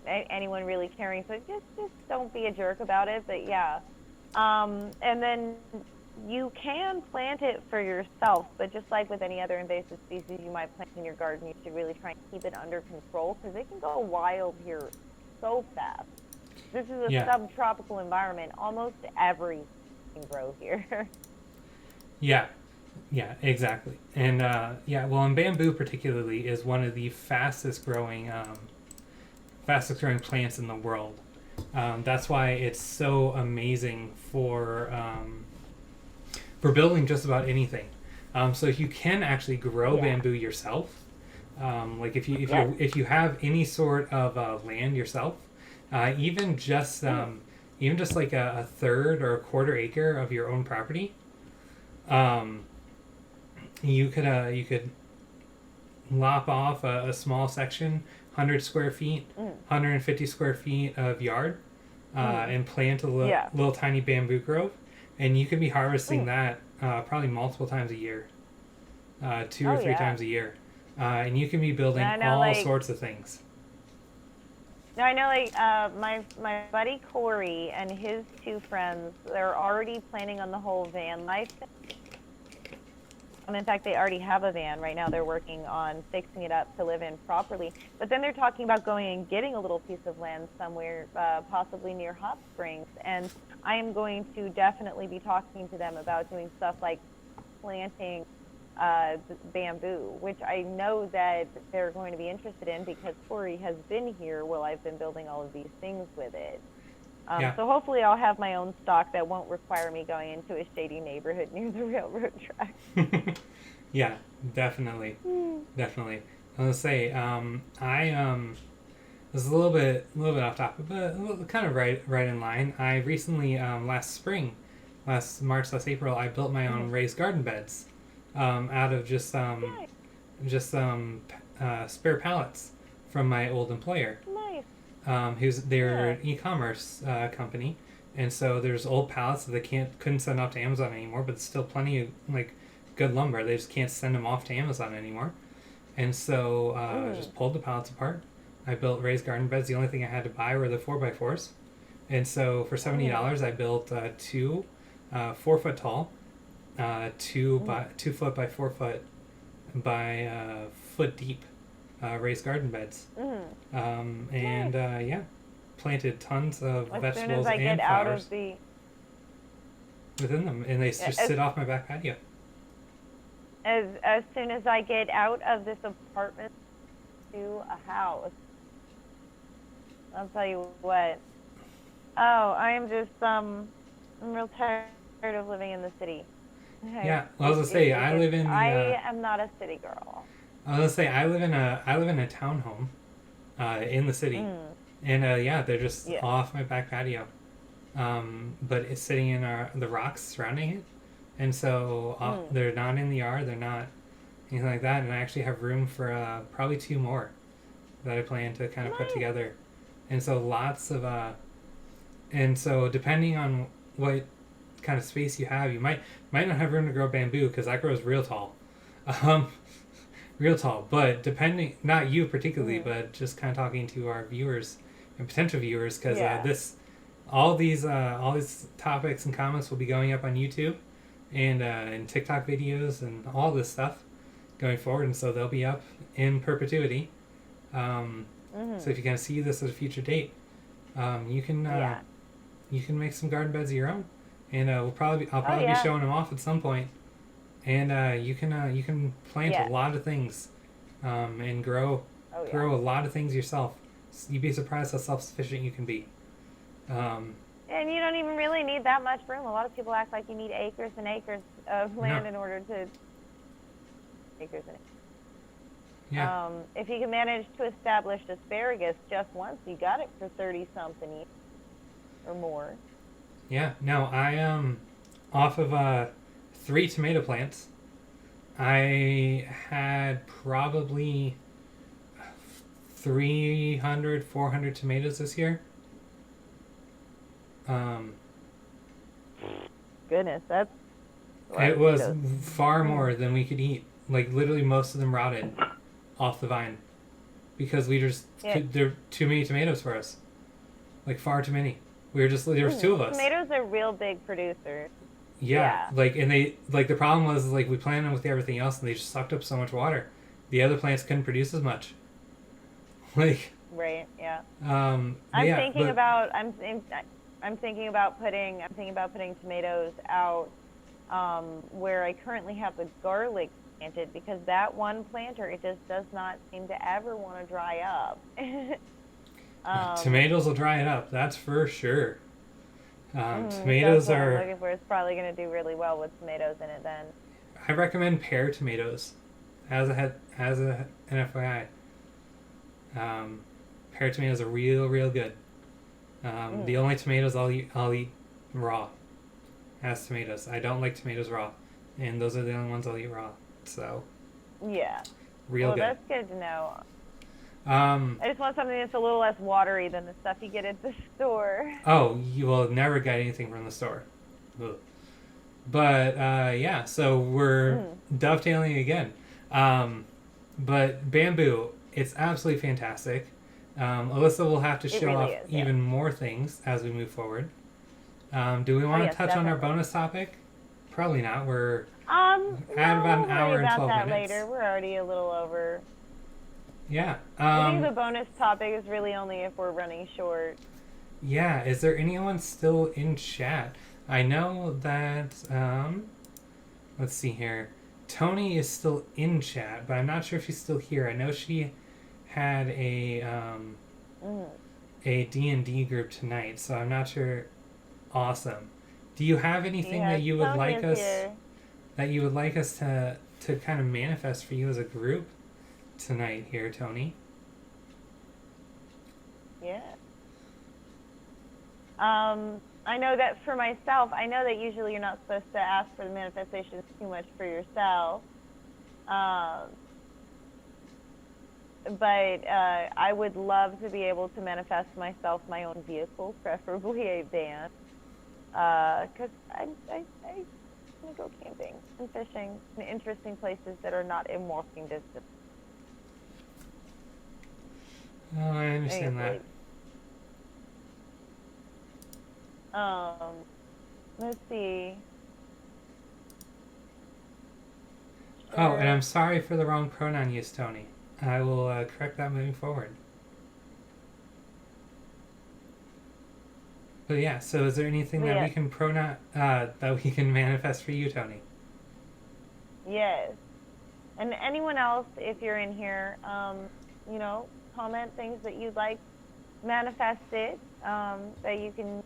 anyone really caring. So just don't be a jerk about it. But yeah, and then you can plant it for yourself, but just like with any other invasive species you might plant in your garden, you should really try and keep it under control because they can go wild here so fast. This is a Yeah. subtropical environment. Almost everything can grow here. Yeah. Yeah, exactly. And yeah, well, and bamboo particularly is one of the fastest growing plants in the world. That's why it's so amazing for building just about anything. So you can actually grow Yeah. bamboo yourself. Like Yes. if you have any sort of land yourself, uh, even just Mm. um, even just like a third or a quarter acre of your own property, um, you could lop off a small section, 100 square feet, Mm. 150 square feet of yard, Mm. and plant a Yeah. little tiny bamboo grove, and you could be harvesting Mm. that probably multiple times a year, two or Oh three yeah. times a year, and you can be And building I know all like sorts of things. no, I know like my buddy Corey and his two friends, they're already planning on the whole van life thing. In fact, they already have a van right now. They're working on fixing it up to live in properly. But then they're talking about going and getting a little piece of land somewhere, possibly near Hot Springs. And I am going to definitely be talking to them about doing stuff like planting bamboo, which I know that they're going to be interested in because Corey has been here while I've been building all of these things with it. Yeah. So hopefully I'll have my own stock that won't require me going into a shady neighborhood near the railroad track. Yeah, definitely, definitely. I was gonna say, this is a little bit off topic, but kind of right in line. I recently, last spring, last March, last April, I built my own raised garden beds, out of Nice, just spare pallets from my old employer. nice. They're Yeah. an e-commerce company, and so there's old pallets that they couldn't send off to Amazon anymore, but it's still plenty of like good lumber. They just can't send them off to Amazon anymore, and so I just pulled the pallets apart. I built raised garden beds. The only thing I had to buy were the 4x4s, and so for $70 I built two 4 foot tall, 2 foot by 4 foot by foot deep raised garden beds. And yeah, planted tons of As soon as vegetables I and get out flowers of the within them, and they just sit off my back patio. as soon as I get out of this apartment to a house, I'll tell you what. Oh, I am just I'm real tired of living in the city. Yeah, well, I was gonna say I live in the. I am not a city girl. I was gonna say I live in a townhome, in the city, and yeah, they're just Yeah. off my back patio, but it's sitting in the rocks surrounding it, and so they're not in the yard, they're not anything like that, and I actually have room for probably two more that I plan to kind of put Nice. together, and so and so depending on what kind of space you have, you might not have room to grow bamboo because that grows real tall. Um, Real tall, but depending, not you particularly, but just kind of talking to our viewers and potential viewers, because Yeah. all these topics and comments will be going up on YouTube and TikTok videos and all this stuff going forward, and so they'll be up in perpetuity. So if you kind of see this at a future date, you can Yeah. you can make some garden beds of your own, and I'll probably be yeah. showing them off at some point. And you can plant Yeah. a lot of things, and grow Oh yeah. grow a lot of things yourself. You'd be surprised how self sufficient you can be. And you don't even really need that much room. A lot of people act like you need acres and acres of land No. in order to acres and Yeah, if you can manage to establish asparagus just once, you got it for 30 something or more. yeah. No, I off of 3 tomato plants, I had probably 300, 400 tomatoes this year. Goodness, that's a lot It of was potatoes. far more than we could eat. Like literally, most of them rotted off the vine because we just Yeah. there were too many tomatoes for us. Like far too many. We were just there was two of us. Tomatoes are real big producers. Yeah, Yeah. like and they like the problem was like we planted them with everything else and they just sucked up so much water. The other plants couldn't produce as much. Like Right. Yeah. But yeah, but I'm thinking about putting tomatoes out where I currently have the garlic planted, because that one planter, it just does not seem to ever want to dry up. tomatoes will dry it up. That's for sure. That's Tomatoes what I'm are. looking for. It's probably going to do really well with tomatoes in it then. I recommend pear tomatoes, as a an FYI. Pear tomatoes are real good. The only tomatoes I'll eat raw as tomatoes. I don't like tomatoes raw, and those are the only ones I'll eat raw. So Yeah. real Well, good. that's good to know. Um, I just want something that's a little less watery than the stuff you get at the store. oh, you will never get anything from the store. Ugh. But yeah, so we're dovetailing again. But bamboo, it's absolutely fantastic. Alyssa will have to It show really off is, yeah. even more things as we move forward. Do we want to yes, touch on our definitely. bonus topic? Probably not. We're No, at about an we'll hour worry and about 12 that minutes. later. We're already a little over. Yeah. I think the bonus topic is really only if we're running short. Yeah. Is there anyone still in chat? I know that. Let's see here. Tony is still in chat, but I'm not sure if she's still here. I know she had a D&D group tonight, so I'm not sure. Awesome. Do you have anything Yeah, that you would Tony like is us here. to kind of manifest for you as a group tonight here, Tony? Yeah. I know that for myself, I know that usually you're not supposed to ask for the manifestations too much for yourself. But I would love to be able to manifest myself my own vehicle, preferably a van. Because I want to go camping and fishing in interesting places that are not in walking distance. Oh, I understand that. Let's see. Oh, and I'm sorry for the wrong pronoun use, Tony. I will correct that moving forward. But yeah, so is there anything that we can that we can manifest for you, Tony? Yes. And anyone else, if you're in here, comment things that you'd like manifested, that you can,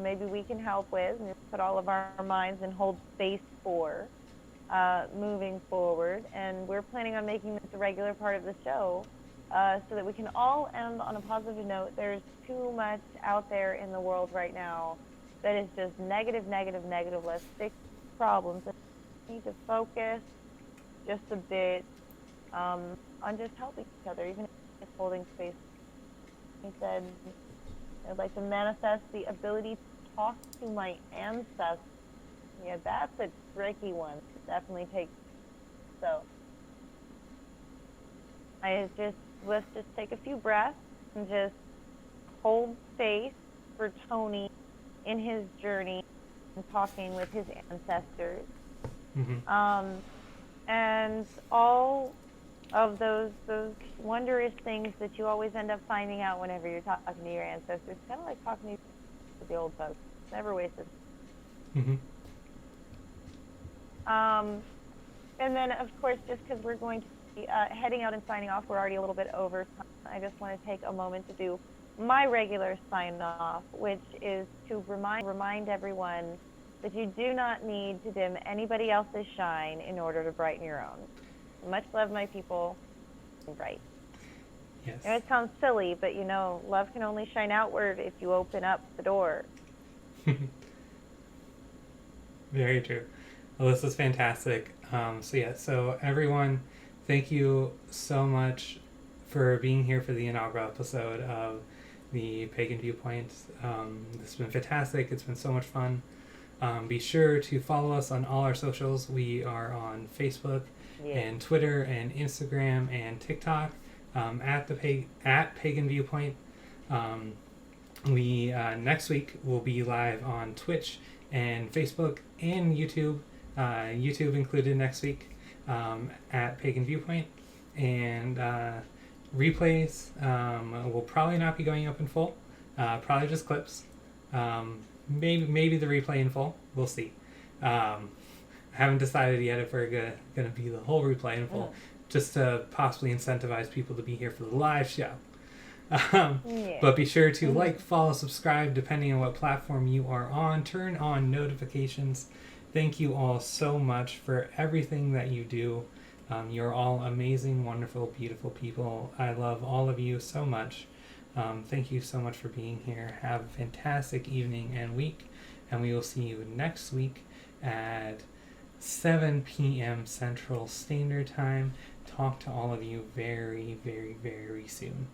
maybe we can help with, and put all of our minds and hold space for moving forward. And we're planning on making this a regular part of the show, so that we can all end on a positive note. There's too much out there in the world right now that is just negative. Let's fix problems. We need to focus just a bit on just helping each other, even if it's holding space. He said, I'd like to manifest the ability to talk to my ancestors. Yeah, that's a tricky one to definitely take. So let's just take a few breaths and just hold space for Tony in his journey and talking with his ancestors. Mm-hmm. And all of those wondrous things that you always end up finding out whenever you're talking to your ancestors. Kind of like talking to the old folks. Never wasted. Mm-hmm. And then, of course, just because we're going to be heading out and signing off, we're already a little bit over time. I just want to take a moment to do my regular sign-off, which is to remind everyone that you do not need to dim anybody else's shine in order to brighten your own. Much love, my people. Right. Yes. And it sounds silly, but love can only shine outward if you open up the door. Very true. Alyssa's fantastic. So everyone, thank you so much for being here for the inaugural episode of the Pagan Viewpoint. This has been fantastic. It's been so much fun. Be sure to follow us on all our socials. We are on Facebook and Twitter and Instagram and TikTok at Pagan Viewpoint. We next week will be live on Twitch and Facebook and YouTube. YouTube included next week at Pagan Viewpoint. And replays will probably not be going up in full. Probably just clips. Maybe the replay in full. We'll see. I haven't decided yet if we're gonna be the whole replay in full, just to possibly incentivize people to be here for the live show. But be sure to like, follow, subscribe, depending on what platform you are on. Turn on notifications. Thank you all so much for everything that you do. You're all amazing, wonderful, beautiful people. I love all of you so much. Thank you so much for being here. Have a fantastic evening and week, and we will see you next week at 7 p.m. Central Standard Time. Talk to all of you very, very, very soon.